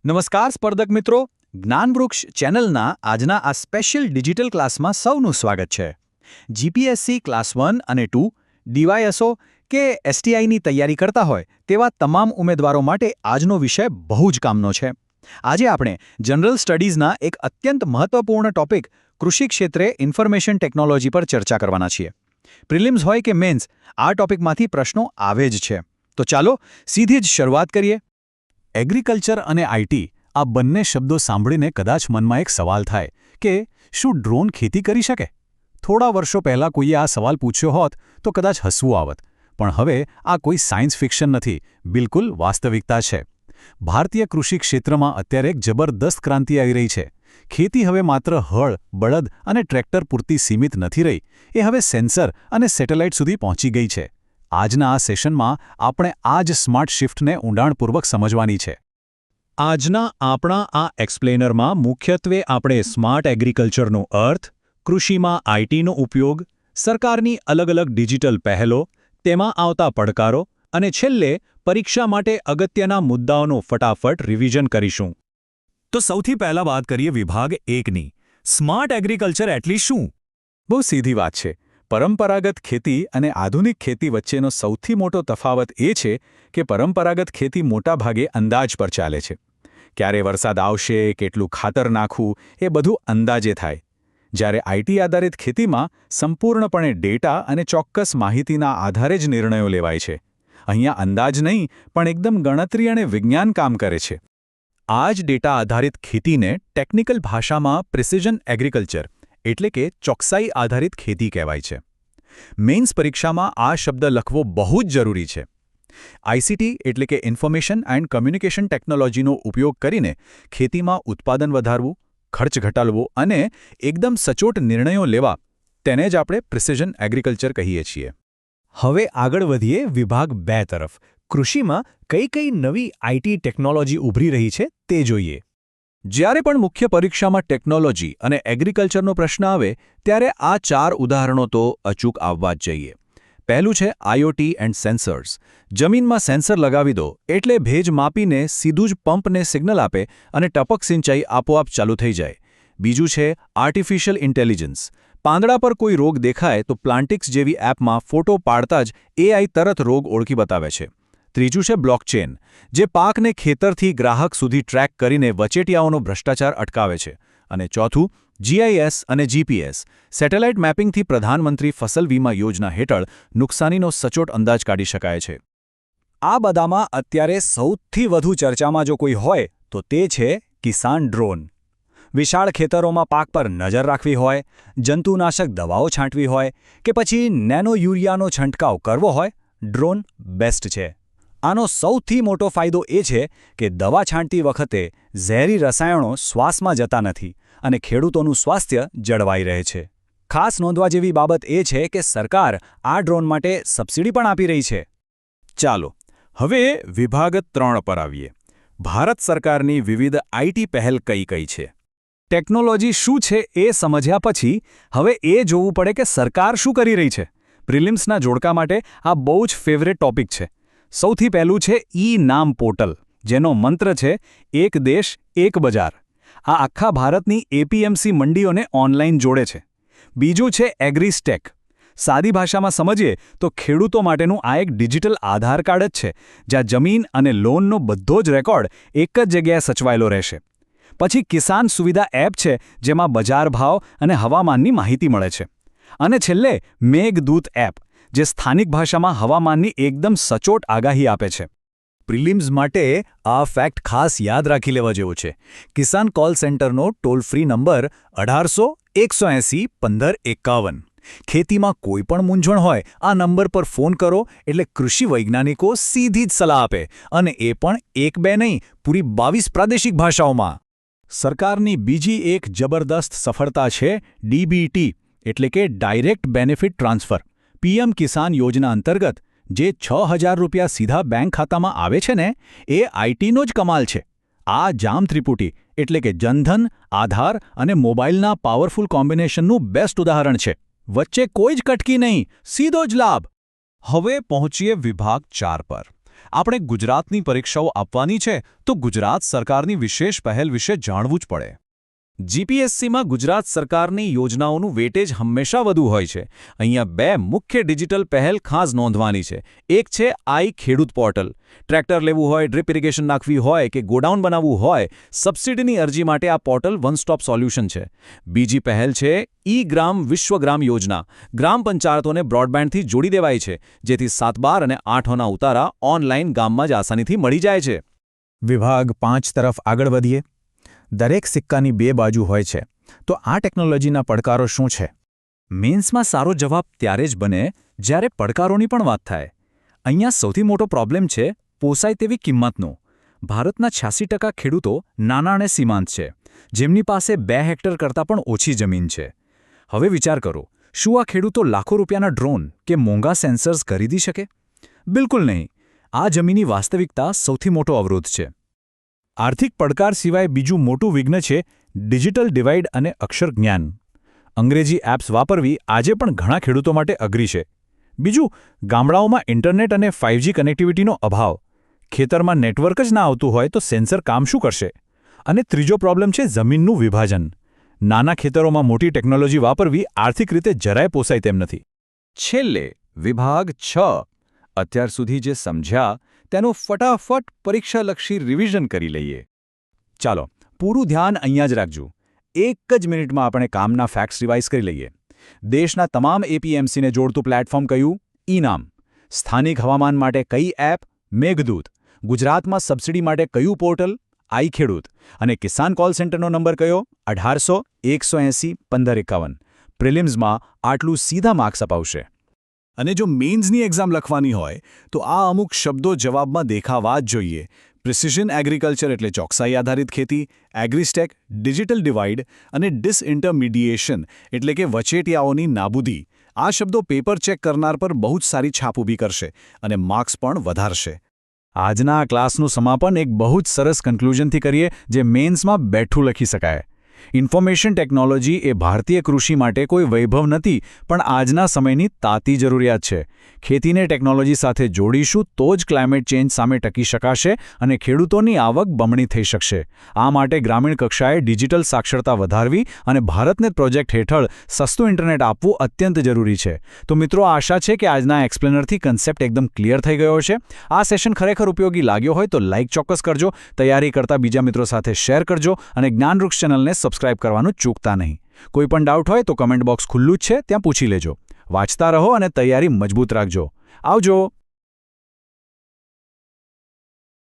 નમસ્કાર સ્પર્ધક મિત્રો, જ્ઞાનવૃક્ષ ચેનલના આજના આ સ્પેશિયલ ડિજિટલ ક્લાસમાં સૌનું સ્વાગત છે. જીપીએસસી ક્લાસ 1 અને 2, ડીવાયએસઓ કે એસટીઆઈની તૈયારી કરતા હોય તેવા તમામ ઉમેદવારો માટે આજનો વિષય બહુ જ કામનો છે. આજે આપણે જનરલ સ્ટડીઝના એક અત્યંત મહત્વપૂર્ણ ટોપિક કૃષિ ક્ષેત્રે ઇન્ફોર્મેશન ટેકનોલોજી પર ચર્ચા કરવાના છીએ. પ્રિલિમ્સ હોય કે મેન્સ, આ ટોપિકમાંથી પ્રશ્નો આવે જ છે. તો ચાલો સીધી જ શરૂઆત કરીએ. એગ્રીકલ્ચર અને આઈટી આ બંને શબ્દો સાંભળીને કદાચ મનમાં એક સવાલ થાય કે શું ડ્રોન ખેતી કરી શકે? થોડા વર્ષો પહેલાં કોઈએ આ સવાલ પૂછ્યો હોત તો કદાચ હસવું આવત, પણ હવે આ કોઈ સાયન્સ ફિક્શન નથી, બિલકુલ વાસ્તવિકતા છે. ભારતીય કૃષિ ક્ષેત્રમાં અત્યારે એક જબરદસ્ત ક્રાંતિ આવી રહી છે. ખેતી હવે માત્ર હળ, બળદ અને ટ્રેક્ટર પૂરતી સીમિત નથી રહી, એ હવે સેન્સર અને સેટેલાઇટ સુધી પહોંચી ગઈ છે. આજના આ સેશનમાં આપણે આ જ સ્માર્ટ શિફ્ટને ઊંડાણપૂર્વક સમજવાની છે. આજના આપણા આ એક્સપ્લેનરમાં મુખ્યત્વે આપણે સ્માર્ટ એગ્રીકલ્ચરનો અર્થ, કૃષિમાં આઈટીનો ઉપયોગ, સરકારની અલગ અલગ ડિજિટલ પહેલો, તેમાં આવતા પડકારો અને છેલ્લે પરીક્ષા માટે અગત્યના મુદ્દાઓનું ફટાફટ રિવિઝન કરીશું. તો સૌથી પહેલા વાત કરીએ વિભાગ 1ની. સ્માર્ટ એગ્રીકલ્ચર એટલે શું? બહુ સીધી વાત છે. પરંપરાગત ખેતી અને આધુનિક ખેતી વચ્ચેનો સૌથી મોટો તફાવત એ છે કે પરંપરાગત ખેતી મોટાભાગે અંદાજ પર ચાલે છે. ક્યારે વરસાદ આવશે, કેટલું ખાતર નાખવું, એ બધું અંદાજે થાય. જ્યારે આઈટી આધારિત ખેતીમાં સંપૂર્ણપણે ડેટા અને ચોક્કસ માહિતીના આધારે જ નિર્ણયો લેવાય છે. અહીંયા અંદાજ નહીં, પણ એકદમ ગણતરી અને વિજ્ઞાન કામ કરે છે. આ જ ડેટા આધારિત ખેતીને ટેકનિકલ ભાષામાં પ્રિસિઝન એગ્રીકલ્ચર એટલે કે ચોકસાઈ આધારિત ખેતી કહેવાય છે. મેઇન્સ પરીક્ષામાં આ શબ્દ લખવો બહુ જ જરૂરી છે. આઈસીટી એટલે કે ઇન્ફોર્મેશન એન્ડ કમ્યુનિકેશન ટેકનોલોજીનો ઉપયોગ કરીને ખેતીમાં ઉત્પાદન વધારવું, ખર્ચ ઘટાડવો અને એકદમ સચોટ નિર્ણયો લેવા, તેને જ આપણે પ્રિસિઝન એગ્રીકલ્ચર કહીએ છીએ. હવે આગળ વધીએ વિભાગ 2 તરફ. કૃષિમાં કઈ કઈ નવી આઈટી ટેકનોલોજી ઉભરી રહી છે તે જોઈએ. જ્યારે પણ મુખ્ય પરીક્ષામાં ટેકનોલોજી અને એગ્રીકલ્ચરનો પ્રશ્ન આવે ત્યારે આ 4 ઉદાહરણો તો અચૂક આવવા જ જોઈએ. પહેલું છે આઈઓટી એન્ડ સેન્સર્સ. જમીનમાં સેન્સર લગાવી દો એટલે ભેજ માપીને સીધું જ પંપને સિગ્નલ આપે અને ટપક સિંચાઈ આપોઆપ ચાલુ થઈ જાય. બીજું છે આર્ટિફિશિયલ ઇન્ટેલિજન્સ. પાંદડા પર કોઈ રોગ દેખાય તો પ્લાન્ટિક્સ જેવી એપમાં ફોટો પાડતા જ એઆઈ તરત રોગ ઓળખી બતાવે છે. ત્રીજું છે બ્લોકચેન, જે પાકને ખેતરથી ગ્રાહક સુધી ટ્રેક કરીને વચેટિયાઓનો ભ્રષ્ટાચાર અટકાવે છે. અને ચોથું જીઆઈએસ અને જીપીએસ. સેટેલાઇટ મેપિંગથી પ્રધાનમંત્રી ફસલ વીમા યોજના હેઠળ નુકસાનીનો સચોટ અંદાજ કાઢી શકાય છે. આ બધામાં અત્યારે સૌથી વધુ ચર્ચામાં જો કોઈ હોય તો તે છે કિસાન ડ્રોન. વિશાળ ખેતરોમાં પાક પર નજર રાખવી હોય, જંતુનાશક દવાઓ છાંટવી હોય કે પછી નેનો યુરિયાનો છંટકાવ કરવો હોય, ડ્રોન બેસ્ટ છે. આનો સૌથી મોટો ફાયદો એ છે કે દવા છાંટતી વખતે ઝેરી રસાયણો શ્વાસમાં જતા નથી અને ખેડૂતોનું સ્વાસ્થ્ય જળવાઈ રહે છે. ખાસ નોંધવા જેવી બાબત એ છે કે સરકાર આ ડ્રોન માટે સબસિડી પણ આપી રહી છે. ચાલો હવે વિભાગ 3 પર આવીએ. ભારત સરકારની વિવિધ આઈટી પહેલ કઈ કઈ છે? ટેકનોલોજી શું છે એ સમજ્યા પછી હવે એ જોવું પડે કે સરકાર શું કરી રહી છે. પ્રિલિમ્સના જોડકા માટે આ બહુ જ ફેવરેટ ટોપિક છે. સૌથી પહેલું છે ઈ-નામ પોર્ટલ, જેનો મંત્ર છે એક દેશ એક બજાર. આ આખા ભારતની એપીએમસી મંડીઓને ઓનલાઈન જોડે છે. બીજું છે એગ્રીસ્ટેક. સાદી ભાષામાં સમજીએ તો ખેડૂતો માટેનું આ એક ડિજિટલ આધાર કાર્ડ જ છે, જ્યાં જમીન અને લોનનો બધો જ રેકોર્ડ એક જ જગ્યાએ સચવાયેલો રહેશે. પછી કિસાન સુવિધા એપ છે, જેમાં બજાર ભાવ અને હવામાનની માહિતી મળે છે. અને છેલ્લે મેઘદૂત એપ, જે સ્થાનિક ભાષામાં હવામાનની એકદમ સચોટ આગાહી આપે છે. પ્રિલિમ્સ માટે આ ફેક્ટ ખાસ યાદ રાખી લેવા જેવો છે. કિસાન કોલ સેન્ટરનો ટોલ ફ્રી નંબર 1800-180-1551. ખેતીમાં કોઈ પણ મૂંઝવણ હોય આ નંબર પર ફોન કરો એટલે કૃષિ વૈજ્ઞાનિકો સીધી જ સલાહ આપે, અને એ પણ 1-2 નહીં, પૂરી 22 પ્રાદેશિક ભાષાઓમાં. સરકારની બીજી એક જબરદસ્ત સફળતા છે ડીબીટી એટલે કે ડાયરેક્ટ બેનિફિટ ટ્રાન્સફર. પીએમ કિસાન યોજના અંતર્ગત જે 6,000 રૂપિયા સીધા બેંક ખાતામાં આવે છે ને, એ આઈટીનો જ કમાલ છે. આ જામ ત્રિપુટી એટલે કે જનધન, આધાર અને મોબાઈલના પાવરફુલ કોમ્બિનેશનનું બેસ્ટ ઉદાહરણ છે. વચ્ચે કોઈ જ કટકી નહીં, સીધો જ લાભ. હવે પહોંચીએ વિભાગ 4 પર. આપણે ગુજરાતની પરીક્ષાઓ આપવાની છે તો ગુજરાત સરકારની વિશેષ પહેલ વિશે જાણવું જ પડે. જીપીએસસીમાં ગુજરાત સરકારની યોજનાઓનું વેટેજ હંમેશા વધુ હોય છે. અહીંયા બે મુખ્ય ડિજિટલ પહેલ ખાસ નોંધવાની છે. એક છે આઈ ખેડૂત પોર્ટલ. ટ્રેક્ટર લેવું હોય, ડ્રીપ ઇરિગેશન નાખવી હોય કે ગોડાઉન બનાવવું હોય, સબસિડીની અરજી માટે આ પોર્ટલ વન સ્ટોપ સોલ્યુશન છે. બીજી પહેલ છે ઈ-ગ્રામ વિશ્વગ્રામ યોજના. ગ્રામ પંચાયતોને બ્રોડબેન્ડથી જોડી દેવાય છે, જેથી 7, 12 અને 8 ઉતારા ઓનલાઈન ગામમાં જ આસાનીથી મળી જાય છે. વિભાગ 5 તરફ આગળ વધીએ. દરેક સિક્કાની બે બાજુ હોય છે, તો આ ટેકનોલોજીના પડકારો શું છે? મેન્સમાં સારો જવાબ ત્યારે જ બને જ્યારે પડકારોની પણ વાત થાય. અહીંયા સૌથી મોટો પ્રોબ્લેમ છે પોસાય તેવી કિંમતનો. ભારતના 86% ખેડૂતો નાના અને સીમાંત છે, જેમની પાસે 2 હેક્ટર કરતાં પણ ઓછી જમીન છે. હવે વિચાર કરો, શું આ ખેડૂતો લાખો રૂપિયાના ડ્રોન કે મોંઘા સેન્સર્સ ખરીદી શકે? બિલકુલ નહીં. આ જમીનની વાસ્તવિકતા સૌથી મોટો અવરોધ છે. આર્થિક પડકાર સિવાય બીજું મોટું વિઘ્ન છે ડિજિટલ ડિવાઇડ અને અક્ષર જ્ઞાન. અંગ્રેજી એપ્સ વાપરવી આજે પણ ઘણા ખેડૂતો માટે અઘરી છે. બીજું, ગામડાઓમાં ઇન્ટરનેટ અને 5G કનેક્ટિવિટીનો અભાવ. ખેતરમાં નેટવર્ક જ ના આવતું હોય તો સેન્સર કામ શું કરશે? અને ત્રીજો પ્રોબ્લેમ છે જમીનનું વિભાજન. નાના ખેતરોમાં મોટી ટેકનોલોજી વાપરવી આર્થિક રીતે જરાય પોસાય તેમ નથી. છેલ્લે વિભાગ 6. અત્યાર સુધી જે સમજ્યા તેનું ફટાફટ પરીક્ષાલક્ષી રિવિઝન કરી લઈએ. ચાલો, પૂરું ધ્યાન અહીંયા જ રાખજો. એક જ મિનિટમાં આપણે કામના ફેક્ટ્સ રિવાઇઝ કરી લઈએ. દેશના તમામ એપીએમસીને જોડતું પ્લેટફોર્મ કયું? ઈ-નામ. સ્થાનિક હવામાન માટે કઈ એપ? મેઘદૂત. ગુજરાતમાં સબસિડી માટે કયું પોર્ટલ? આઈ ખેડૂત. અને કિસાન કોલ સેન્ટરનો નંબર કયો? 1800 180 1551. પ્રિલિમ્સમાં આટલું સીધા માર્ક્સ અપાવશે. અને જો મેઇન્સની એક્ઝામ લખવાની હોય તો આ અમુક શબ્દો જવાબમાં દેખાવા જ જોઈએ. પ્રિસિઝન એગ્રીકલ્ચર એટલે ચોકસાઈ આધારિત ખેતી, એગ્રીસ્ટેક, ડિજિટલ ડિવાઇડ અને ડિસઇન્ટરમીડિયેશન એટલે કે વચેટિયાઓની નાબૂદી. આ શબ્દો પેપર ચેક કરનાર પર બહુ જ સારી છાપ ઊભી કરશે અને માર્ક્સ પણ વધારશે. આજના આ ક્લાસનું સમાપન એક બહુ જ સરસ કન્ક્લુઝનથી કરીએ, જે મેઇન્સમાં બેઠું લખી શકાય. ઇન્ફોર્મેશન ટેકનોલોજી એ ભારતીય કૃષિ માટે કોઈ વૈભવ નથી, પણ આજના સમયની તાતી જરૂરિયાત છે. ખેતીને ટેકનોલોજી સાથે જોડીશું તો જ ક્લાઇમેટ ચેન્જ સામે ટકી શકાશે અને ખેડૂતોની આવક બમણી થઈ શકશે. આ માટે ગ્રામીણ કક્ષાએ ડિજિટલ સાક્ષરતા વધારવી અને ભારતનેટ પ્રોજેક્ટ હેઠળ સસ્તું ઇન્ટરનેટ આપવું અત્યંત જરૂરી છે. તો મિત્રો, આશા છે કે આજના એક્સપ્લેનરથી કન્સેપ્ટ એકદમ ક્લિયર થઈ ગયો છે. આ સેશન ખરેખર ઉપયોગી લાગ્યો હોય તો લાઇક ચોક્કસ કરજો, તૈયારી કરતા બીજા મિત્રો સાથે શેર કરજો અને જ્ઞાનવૃક્ષ ચેનલને સબસ્ક્રાઇબ કરવાનું ચૂકતા નહીં. કોઈ પણ ડાઉટ હોય તો કમેન્ટ બોક્સ ખુલ્લું જ છે, ત્યાં પૂછી લેજો. વાંચતા રહો અને તૈયારી મજબૂત રાખજો. આવજો.